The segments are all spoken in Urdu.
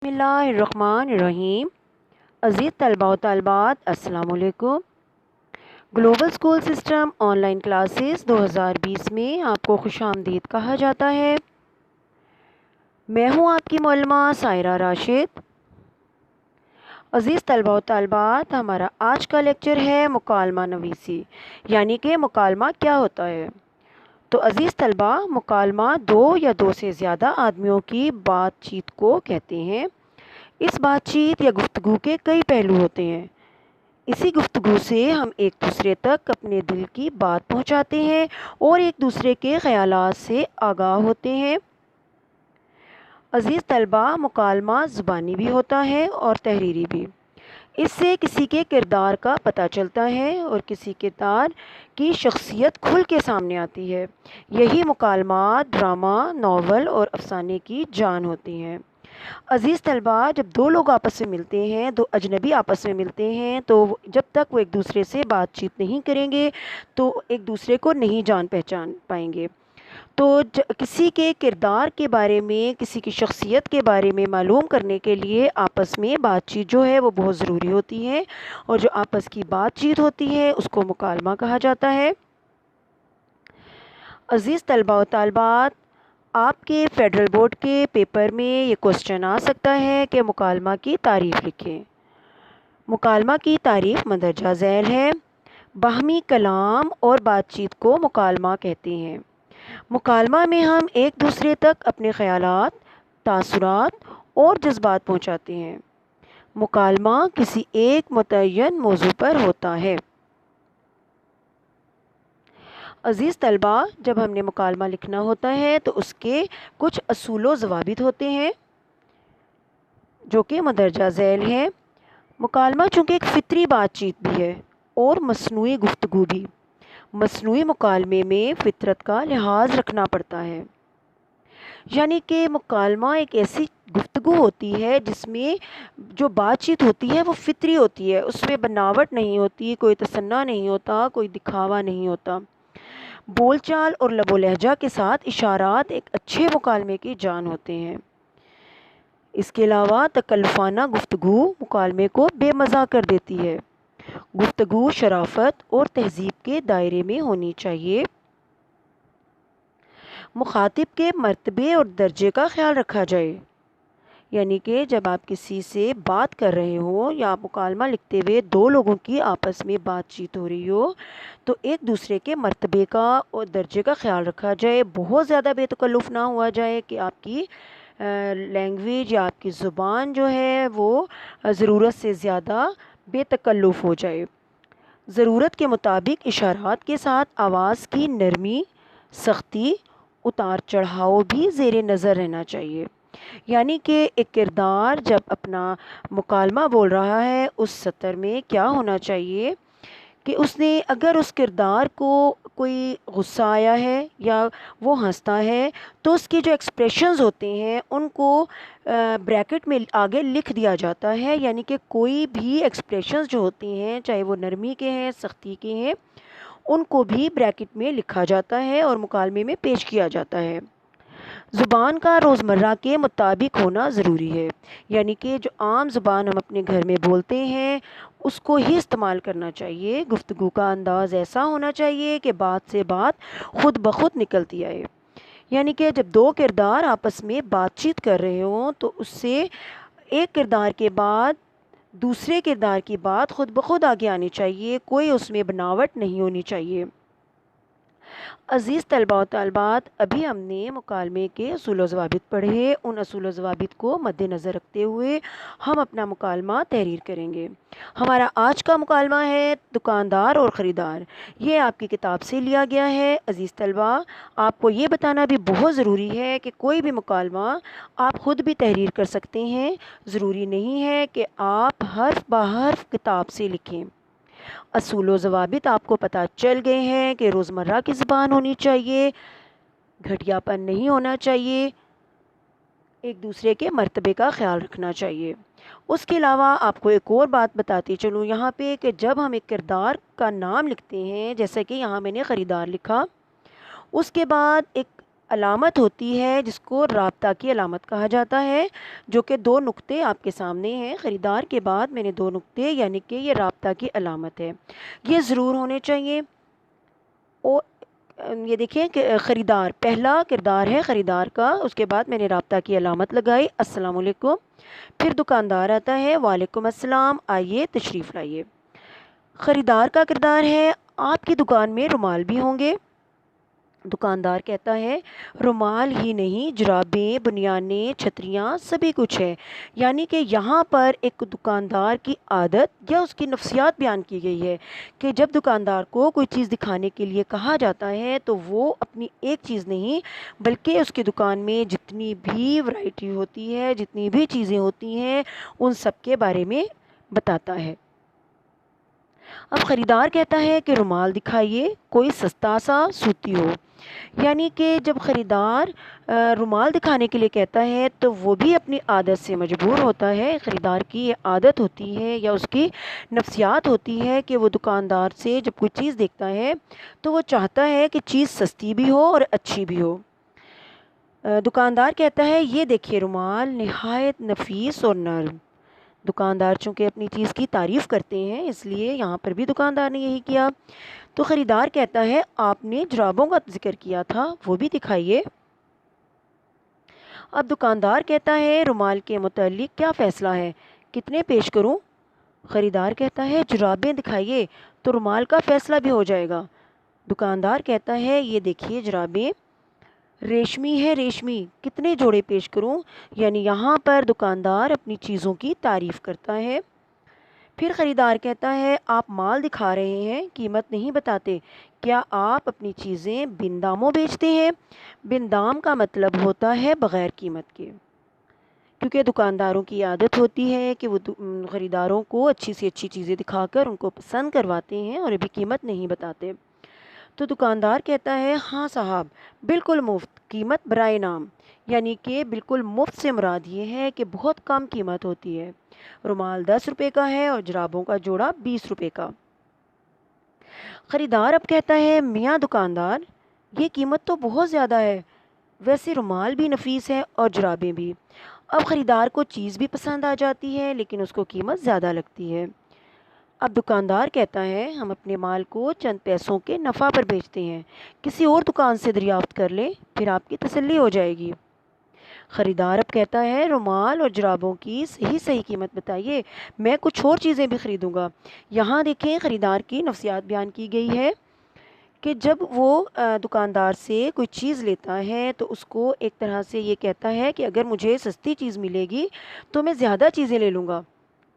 بسم اللہ الرحمن الرحیم۔ عزیز طلباء و طالبات، السلام علیکم۔ Global school system on line classes 2020 میں آپ کو خوش آمدید کہا جاتا ہے۔ میں ہوں آپ کی معلمہ سائرہ راشد۔ عزیز طلباء و طالبات، ہمارا آج کا لیکچر ہے مکالمہ نویسی، یعنی کہ مکالمہ کیا ہوتا ہے۔ تو عزیز طلباء، مکالمہ دو یا دو سے زیادہ آدمیوں کی بات چیت کو کہتے ہیں۔ اس بات چیت یا گفتگو کے کئی پہلو ہوتے ہیں۔ اسی گفتگو سے ہم ایک دوسرے تک اپنے دل کی بات پہنچاتے ہیں اور ایک دوسرے کے خیالات سے آگاہ ہوتے ہیں۔ عزیز طلباء، مکالمہ زبانی بھی ہوتا ہے اور تحریری بھی۔ اس سے کسی کے کردار کا پتہ چلتا ہے اور کسی کردار کی شخصیت کھل کے سامنے آتی ہے۔ یہی مکالمات ڈرامہ، ناول اور افسانے کی جان ہوتی ہیں۔ عزیز طلباء، جب دو لوگ آپس میں ملتے ہیں، دو اجنبی آپس میں ملتے ہیں، تو جب تک وہ ایک دوسرے سے بات چیت نہیں کریں گے تو ایک دوسرے کو نہیں جان پہچان پائیں گے۔ تو کسی کے کردار کے بارے میں، کسی کی شخصیت کے بارے میں معلوم کرنے کے لیے آپس میں بات چیت جو ہے وہ بہت ضروری ہوتی ہے، اور جو آپس کی بات چیت ہوتی ہے اس کو مکالمہ کہا جاتا ہے۔ عزیز طلباء و طالبات، آپ کے فیڈرل بورڈ کے پیپر میں یہ کوسچن آ سکتا ہے کہ مکالمہ کی تعریف لکھیں۔ مکالمہ کی تعریف مندرجہ ذیل ہے۔ باہمی کلام اور بات چیت کو مکالمہ کہتے ہیں۔ مکالمہ میں ہم ایک دوسرے تک اپنے خیالات، تاثرات اور جذبات پہنچاتے ہیں۔ مکالمہ کسی ایک متعین موضوع پر ہوتا ہے۔ عزیز طلباء، جب ہم نے مکالمہ لکھنا ہوتا ہے تو اس کے کچھ اصول و ضوابط ہوتے ہیں جو کہ مندرجہ ذیل ہیں۔ مکالمہ چونکہ ایک فطری بات چیت بھی ہے اور مصنوعی گفتگو بھی۔ مصنوعی مکالمے میں فطرت کا لحاظ رکھنا پڑتا ہے، یعنی کہ مکالمہ ایک ایسی گفتگو ہوتی ہے جس میں جو بات چیت ہوتی ہے وہ فطری ہوتی ہے، اس میں بناوٹ نہیں ہوتی، کوئی تصنع نہیں ہوتا، کوئی دکھاوا نہیں ہوتا۔ بول چال اور لب و لہجہ کے ساتھ اشارات ایک اچھے مکالمے کی جان ہوتے ہیں۔ اس کے علاوہ تکلفانہ گفتگو مکالمے کو بے مزہ کر دیتی ہے۔ گفتگو شرافت اور تہذیب کے دائرے میں ہونی چاہیے۔ مخاطب کے مرتبے اور درجے کا خیال رکھا جائے، یعنی کہ جب آپ کسی سے بات کر رہے ہوں یا مکالمہ لکھتے ہوئے دو لوگوں کی آپس میں بات چیت ہو رہی ہو تو ایک دوسرے کے مرتبے کا اور درجے کا خیال رکھا جائے۔ بہت زیادہ بے تکلف نہ ہوا جائے کہ آپ کی لینگویج یا آپ کی زبان جو ہے وہ ضرورت سے زیادہ بے تکلف ہو جائے۔ ضرورت کے مطابق اشارات کے ساتھ آواز کی نرمی، سختی، اتار چڑھاؤ بھی زیر نظر رہنا چاہیے۔ یعنی کہ ایک کردار جب اپنا مکالمہ بول رہا ہے اس سطر میں کیا ہونا چاہیے کہ اس نے اگر اس کردار کو کوئی غصہ آیا ہے یا وہ ہنستا ہے تو اس کے جو ایکسپریشنز ہوتے ہیں ان کو بریکٹ میں آگے لکھ دیا جاتا ہے، یعنی کہ کوئی بھی ایکسپریشنز جو ہوتے ہیں چاہے وہ نرمی کے ہیں، سختی کے ہیں، ان کو بھی بریکٹ میں لکھا جاتا ہے اور مکالمے میں پیش کیا جاتا ہے۔ زبان کا روزمرہ کے مطابق ہونا ضروری ہے، یعنی کہ جو عام زبان ہم اپنے گھر میں بولتے ہیں اس کو ہی استعمال کرنا چاہیے۔ گفتگو کا انداز ایسا ہونا چاہیے کہ بات سے بات خود بخود نکلتی آئے، یعنی کہ جب دو کردار آپس میں بات چیت کر رہے ہوں تو اس سے ایک کردار کے بعد دوسرے کردار کی بات خود بخود آگے آنی چاہیے، کوئی اس میں بناوٹ نہیں ہونی چاہیے۔ عزیز طلباء و طالبات، ابھی ہم نے مکالمے کے اصول و ضوابط پڑھے۔ ان اصول و ضوابط کو مد نظر رکھتے ہوئے ہم اپنا مکالمہ تحریر کریں گے۔ ہمارا آج کا مکالمہ ہے دکاندار اور خریدار۔ یہ آپ کی کتاب سے لیا گیا ہے۔ عزیز طلباء، آپ کو یہ بتانا بھی بہت ضروری ہے کہ کوئی بھی مکالمہ آپ خود بھی تحریر کر سکتے ہیں، ضروری نہیں ہے کہ آپ حرف بہ حرف کتاب سے لکھیں۔ اصول و ضوابط آپ کو پتہ چل گئے ہیں کہ روزمرہ کی زبان ہونی چاہیے، گھٹیا پن نہیں ہونا چاہیے، ایک دوسرے کے مرتبے کا خیال رکھنا چاہیے۔ اس کے علاوہ آپ کو ایک اور بات بتاتی چلوں یہاں پہ کہ جب ہم ایک کردار کا نام لکھتے ہیں، جیسا کہ یہاں میں نے خریدار لکھا، اس کے بعد ایک علامت ہوتی ہے جس کو رابطہ کی علامت کہا جاتا ہے، جو کہ دو نقطے آپ کے سامنے ہیں، خریدار کے بعد میں نے دو نقطے، یعنی کہ یہ رابطہ کی علامت ہے، یہ ضرور ہونے چاہیے۔ اور یہ دیکھیں کہ خریدار پہلا کردار ہے خریدار کا، اس کے بعد میں نے رابطہ کی علامت لگائی السلام علیکم، پھر دکاندار آتا ہے وعلیکم السلام، آئیے تشریف لائیے۔ خریدار کا کردار ہے آپ کی دکان میں رومال بھی ہوں گے؟ دکاندار کہتا ہے رومال ہی نہیں، جرابیں، بنیانیں، چھتریاں، سبھی کچھ ہے۔ یعنی کہ یہاں پر ایک دکاندار کی عادت یا اس کی نفسیات بیان کی گئی ہے کہ جب دکاندار کو کوئی چیز دکھانے کے لیے کہا جاتا ہے تو وہ اپنی ایک چیز نہیں بلکہ اس کی دکان میں جتنی بھی ورائٹی ہوتی ہے، جتنی بھی چیزیں ہوتی ہیں، ان سب کے بارے میں بتاتا ہے۔ اب خریدار کہتا ہے کہ رومال دکھائیے، کوئی سستا سا سوتی ہو۔ یعنی کہ جب خریدار رومال دکھانے کے لیے کہتا ہے تو وہ بھی اپنی عادت سے مجبور ہوتا ہے، خریدار کی یہ عادت ہوتی ہے یا اس کی نفسیات ہوتی ہے کہ وہ دکاندار سے جب کوئی چیز دیکھتا ہے تو وہ چاہتا ہے کہ چیز سستی بھی ہو اور اچھی بھی ہو۔ دکاندار کہتا ہے یہ دیکھیے رومال نہایت نفیس اور نرم۔ دکاندار چونکہ اپنی چیز کی تعریف کرتے ہیں اس لیے یہاں پر بھی دکاندار نے یہی کیا۔ تو خریدار کہتا ہے آپ نے جرابوں کا ذکر کیا تھا، وہ بھی دکھائیے۔ اب دکاندار کہتا ہے رومال کے متعلق کیا فیصلہ ہے، کتنے پیش کروں؟ خریدار کہتا ہے جرابیں دکھائیے تو رومال کا فیصلہ بھی ہو جائے گا۔ دکاندار کہتا ہے یہ دیکھیے جرابیں ریشمی ہے، ریشمی، کتنے جوڑے پیش کروں؟ یعنی یہاں پر دکاندار اپنی چیزوں کی تعریف کرتا ہے۔ پھر خریدار کہتا ہے آپ مال دکھا رہے ہیں، قیمت نہیں بتاتے، کیا آپ اپنی چیزیں بن داموں بیچتے ہیں؟ بن دام کا مطلب ہوتا ہے بغیر قیمت کے، کیونکہ دکانداروں کی عادت ہوتی ہے کہ وہ خریداروں کو اچھی سی اچھی چیزیں دکھا کر ان کو پسند کرواتے ہیں اور ابھی قیمت نہیں بتاتے۔ تو دکاندار کہتا ہے ہاں صاحب، بالکل مفت، قیمت برائے نام۔ یعنی کہ بالکل مفت سے مراد یہ ہے کہ بہت کم قیمت ہوتی ہے، رومال 10 روپے کا ہے اور جرابوں کا جوڑا 20 روپے کا۔ خریدار اب کہتا ہے میاں دکاندار یہ قیمت تو بہت زیادہ ہے، ویسے رومال بھی نفیس ہے اور جرابیں بھی۔ اب خریدار کو چیز بھی پسند آ جاتی ہے لیکن اس کو قیمت زیادہ لگتی ہے۔ اب دکاندار کہتا ہے ہم اپنے مال کو چند پیسوں کے نفع پر بیچتے ہیں، کسی اور دکان سے دریافت کر لیں، پھر آپ کی تسلی ہو جائے گی۔ خریدار اب کہتا ہے رومال اور جرابوں کی صحیح قیمت بتائیے، میں کچھ اور چیزیں بھی خریدوں گا۔ یہاں دیکھیں خریدار کی نفسیات بیان کی گئی ہے کہ جب وہ دکاندار سے کوئی چیز لیتا ہے تو اس کو ایک طرح سے یہ کہتا ہے کہ اگر مجھے سستی چیز ملے گی تو میں زیادہ چیزیں لے لوں گا۔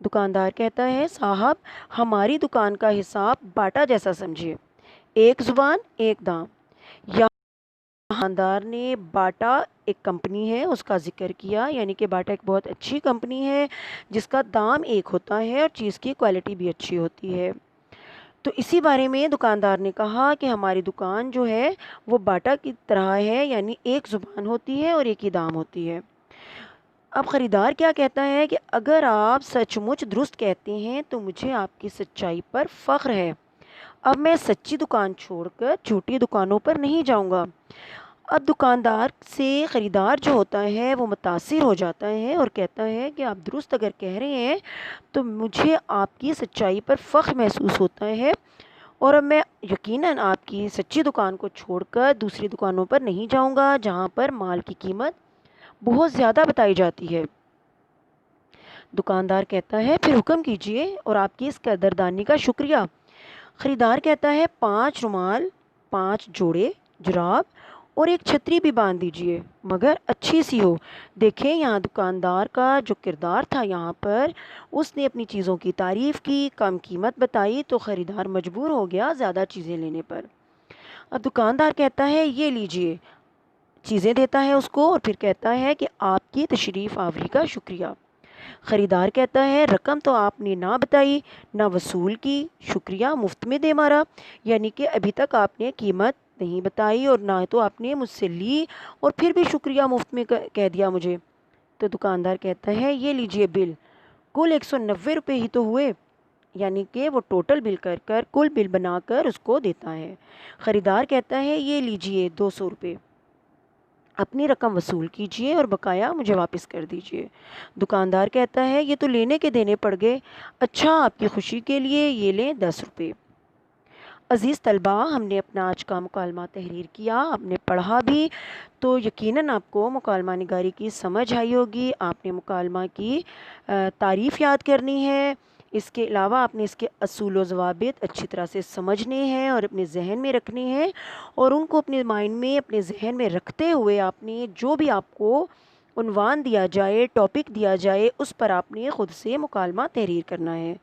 دکاندار کہتا ہے صاحب ہماری دکان کا حساب باٹا جیسا سمجھیے، ایک زبان ایک دام۔ یہاں دکاندار نے باٹا ایک کمپنی ہے اس کا ذکر کیا، یعنی کہ باٹا ایک بہت اچھی کمپنی ہے جس کا دام ایک ہوتا ہے اور چیز کی کوالٹی بھی اچھی ہوتی ہے۔ تو اسی بارے میں دکاندار نے کہا کہ ہماری دکان جو ہے وہ باٹا کی طرح ہے، یعنی ایک زبان ہوتی ہے اور ایک ہی دام ہوتی ہے۔ اب خریدار کیا کہتا ہے کہ اگر آپ سچ مچ درست کہتے ہیں تو مجھے آپ کی سچائی پر فخر ہے، اب میں سچی دکان چھوڑ کر جھوٹی دکانوں پر نہیں جاؤں گا۔ اب دکاندار سے خریدار جو ہوتا ہے وہ متاثر ہو جاتا ہے اور کہتا ہے کہ آپ درست اگر کہہ رہے ہیں تو مجھے آپ کی سچائی پر فخر محسوس ہوتا ہے، اور اب میں یقیناً آپ کی سچی دکان کو چھوڑ کر دوسری دکانوں پر نہیں جاؤں گا جہاں پر مال کی قیمت بہت زیادہ بتائی جاتی ہے۔ دکاندار کہتا ہے پھر حکم کیجئے اور آپ کی اس قدردانی کا شکریہ۔ خریدار کہتا ہے 5 رومال، 5 جوڑے جراب اور ایک چھتری بھی باندھ دیجئے مگر اچھی سی ہو۔ دیکھیں یہاں دکاندار کا جو کردار تھا یہاں پر اس نے اپنی چیزوں کی تعریف کی، کم قیمت بتائی تو خریدار مجبور ہو گیا زیادہ چیزیں لینے پر۔ اب دکاندار کہتا ہے یہ لیجئے، چیزیں دیتا ہے اس کو اور پھر کہتا ہے کہ آپ کی تشریف آوری کا شکریہ۔ خریدار کہتا ہے رقم تو آپ نے نہ بتائی نہ وصول کی، شکریہ مفت میں دے مارا، یعنی کہ ابھی تک آپ نے قیمت نہیں بتائی اور نہ تو آپ نے مجھ سے لی اور پھر بھی شکریہ مفت میں کہہ دیا مجھے۔ تو دکاندار کہتا ہے یہ لیجئے بل، کل 190 روپے ہی تو ہوئے، یعنی کہ وہ ٹوٹل بل کر کر کل بل بنا کر اس کو دیتا ہے۔ خریدار کہتا ہے یہ لیجئے 200 روپے۔ اپنی رقم وصول کیجئے اور بقایا مجھے واپس کر دیجئے۔ دکاندار کہتا ہے یہ تو لینے کے دینے پڑ گئے، اچھا آپ کی خوشی کے لیے یہ لیں 10 روپے۔ عزیز طلبہ، ہم نے اپنا آج کا مکالمہ تحریر کیا، آپ نے پڑھا بھی، تو یقیناً آپ کو مکالمہ نگاری کی سمجھ آئی ہوگی۔ آپ نے مکالمہ کی تعریف یاد کرنی ہے، اس کے علاوہ آپ نے اس کے اصول و ضوابط اچھی طرح سے سمجھنے ہیں اور اپنے ذہن میں رکھنے ہیں، اور ان کو اپنے مائنڈ میں اپنے ذہن میں رکھتے ہوئے آپ نے جو بھی آپ کو عنوان دیا جائے، ٹاپک دیا جائے، اس پر آپ نے خود سے مکالمہ تحریر کرنا ہے۔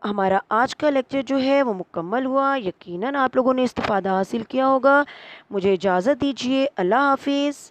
ہمارا آج کا لیکچر جو ہے وہ مکمل ہوا، یقیناً آپ لوگوں نے استفادہ حاصل کیا ہوگا۔ مجھے اجازت دیجیے، اللہ حافظ۔